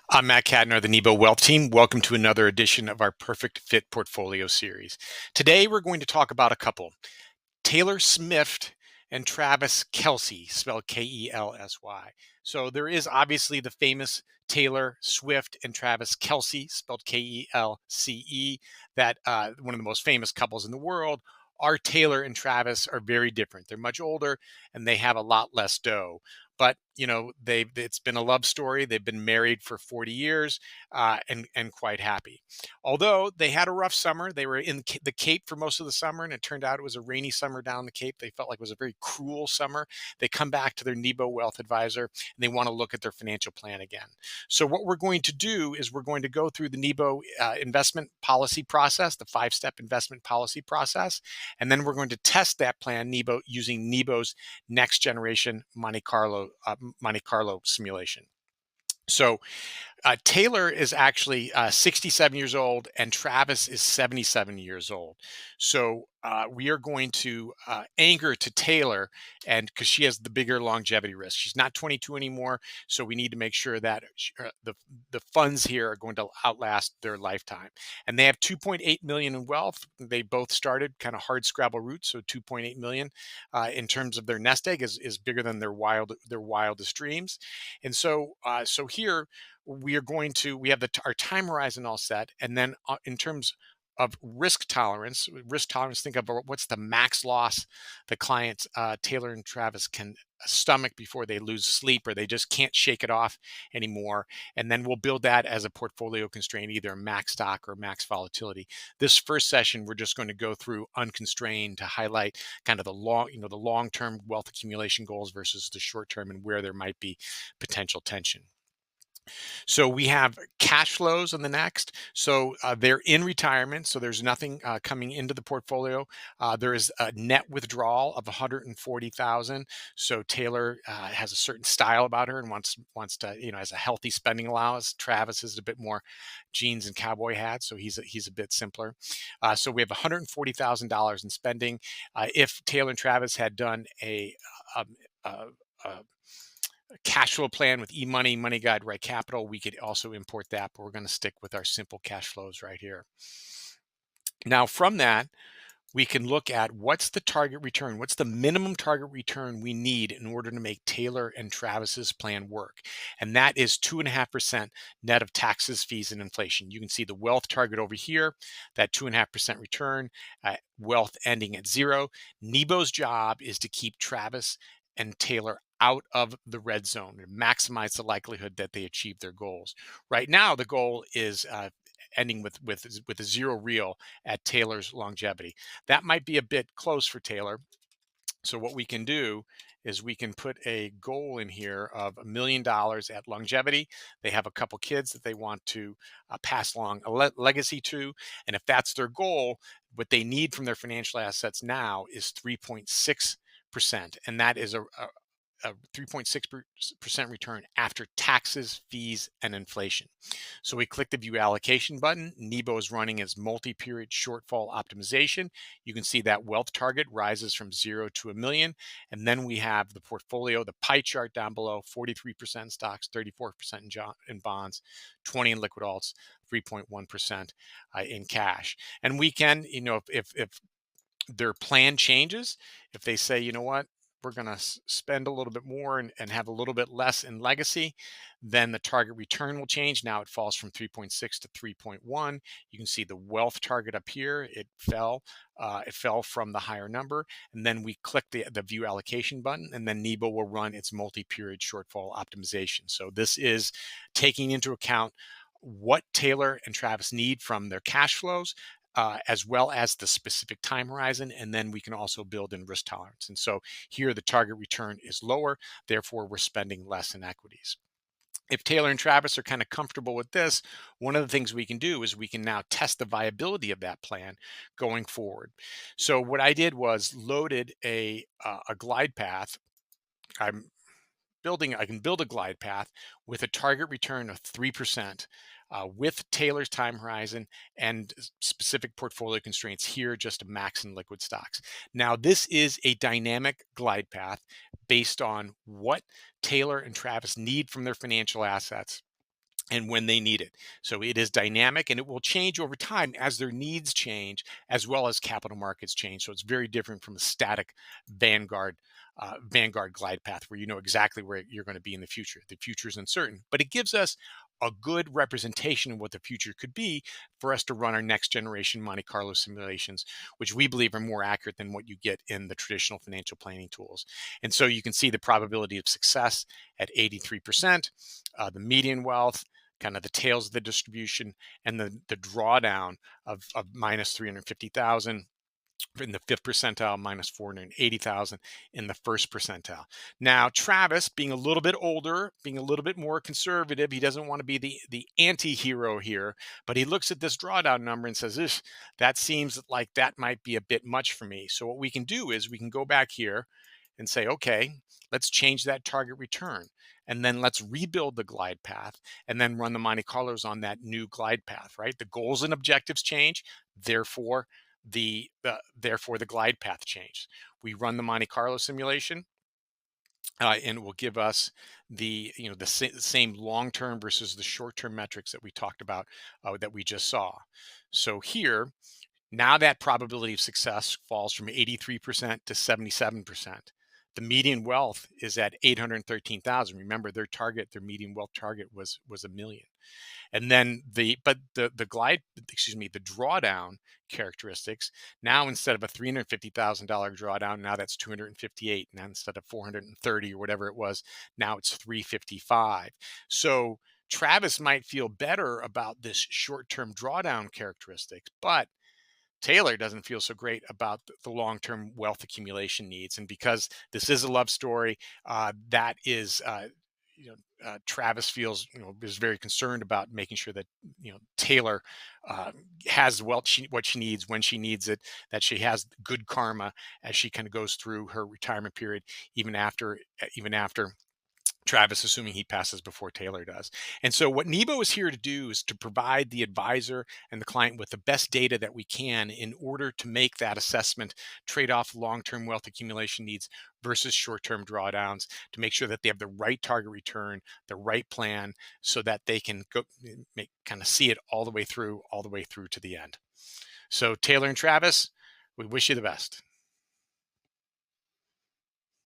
I'm Matt Kadnar, the Nebo Wealth Team. Welcome to another edition of our Perfect Fit Portfolio series. Today, we're going to talk about a couple, Taylor Swift and Travis Kelce, spelled K-E-L-S-Y. So there is obviously the famous Taylor Swift and Travis Kelce, spelled K-E-L-C-E, that one of the most famous couples in the world. Our Taylor and Travis are very different. They're much older and they have a lot less dough. But it's been a love story. They've been married for 40 years and quite happy. Although they had a rough summer, they were in the Cape for most of the summer, and it turned out it was a rainy summer down the Cape. They felt like it was a very cruel summer. They come back to their Nebo Wealth Advisor and they want to look at their financial plan again. So what we're going to do is we're going to go through the Nebo investment policy process, the five-step investment policy process, and then we're going to test that plan Nebo using Nebo's next generation Monte Carlo simulation. So Taylor is actually 67 years old, and Travis is 77 years old. So we are going to anchor to Taylor, and because she has the bigger longevity risk, she's not 22 anymore. So we need to make sure that the funds here are going to outlast their lifetime. And they have 2.8 million in wealth. They both started kind of hard scrabble roots, so 2.8 million in terms of their nest egg is bigger than their wildest dreams. And so here we have our time horizon all set, and then in terms of risk tolerance, think about what's the max loss the clients Taylor and Travis can stomach before they lose sleep or they just can't shake it off anymore. And then we'll build that as a portfolio constraint, either max stock or max volatility. This first session, we're just going to go through unconstrained to highlight kind of the long-term wealth accumulation goals versus the short-term and where there might be potential tension. So we have cash flows on the next. So they're in retirement, so there's nothing coming into the portfolio. There is a net withdrawal of 140,000. So Taylor has a certain style about her and wants to has a healthy spending allowance. Travis is a bit more jeans and cowboy hats, so he's a bit simpler. So we have $140,000 in spending. If Taylor and Travis had done um, a, a cash flow plan with eMoney, Money Guide, Right Capital, we could also import that, but we're going to stick with our simple cash flows right here. Now, from that, we can look at what's the target return, what's the minimum target return we need in order to make Taylor and Travis's plan work. And that is 2.5% net of taxes, fees, and inflation. You can see the wealth target over here, that 2.5% return, wealth ending at zero. Nebo's job is to keep Travis and Taylor out of the red zone and maximize the likelihood that they achieve their goals. Right now, the goal is ending with a zero real at Taylor's longevity. That might be a bit close for Taylor. So what we can do is we can put a goal in here of $1 million at longevity. They have a couple kids that they want to pass along a legacy to. And if that's their goal, what they need from their financial assets now is 3.6%. And that is a 3.6% return after taxes, fees, and inflation. So we click the view allocation button. Nebo is running as multi-period shortfall optimization. You can see that wealth target rises from 0 to 1 million. And then we have the portfolio, the pie chart down below, 43% stocks, 34% in bonds, 20 in liquid alts, 3.1% in cash. And we can, if their plan changes, if they say, you know what, we're going to spend a little bit more and have a little bit less in legacy, then the target return will change. Now it falls from 3.6 to 3.1. You can see the wealth target up here. It fell from the higher number. And then we click the view allocation button, and then Nebo will run its multi-period shortfall optimization. So this is taking into account what Taylor and Travis need from their cash flows, as well as the specific time horizon. And then we can also build in risk tolerance. And so here the target return is lower, therefore we're spending less in equities. If Taylor and Travis are kind of comfortable with this, one of the things we can do is we can now test the viability of that plan going forward. So what I did was loaded a glide path. I can build a glide path with a target return of 3%, with Taylor's time horizon and specific portfolio constraints here, just a max in liquid stocks. Now, this is a dynamic glide path based on what Taylor and Travis need from their financial assets and when they need it. So it is dynamic and it will change over time as their needs change, as well as capital markets change. So it's very different from a static Vanguard glide path where you know exactly where you're going to be in the future. The future is uncertain, but it gives us a good representation of what the future could be for us to run our next generation Monte Carlo simulations, which we believe are more accurate than what you get in the traditional financial planning tools. And so you can see the probability of success at 83%, the median wealth, kind of the tails of the distribution, and the drawdown of minus 350,000 in the fifth percentile, minus 480,000 in the first percentile. Now, Travis, being a little bit older, being a little bit more conservative, he doesn't want to be the anti-hero here, but he looks at this drawdown number and says, that seems like that might be a bit much for me. So what we can do is we can go back here and say, okay, let's change that target return. And then let's rebuild the glide path and then run the Monte Carlos on that new glide path, right? The goals and objectives change, therefore therefore the glide path change. We run the Monte Carlo simulation, and it will give us the same long-term versus the short-term metrics that we talked about, that we just saw. So here, now that probability of success falls from 83% to 77%. The median wealth is at 813,000. Remember, their median wealth target was a million. And then the drawdown characteristics, now instead of a $350,000 drawdown, now that's 258. Now instead of 430 or whatever it was, now it's 355. So Travis might feel better about this short-term drawdown characteristics, but Taylor doesn't feel so great about the long-term wealth accumulation needs. And because this is a love story, that is, Travis feels, is very concerned about making sure that, Taylor has what she needs when she needs it, that she has good karma as she kind of goes through her retirement period, even after Travis, assuming he passes before Taylor does. And so, what Nebo is here to do is to provide the advisor and the client with the best data that we can in order to make that assessment, trade off long term wealth accumulation needs versus short term drawdowns, to make sure that they have the right target return, the right plan, so that they can go kind of see it all the way through to the end. So, Taylor and Travis, we wish you the best.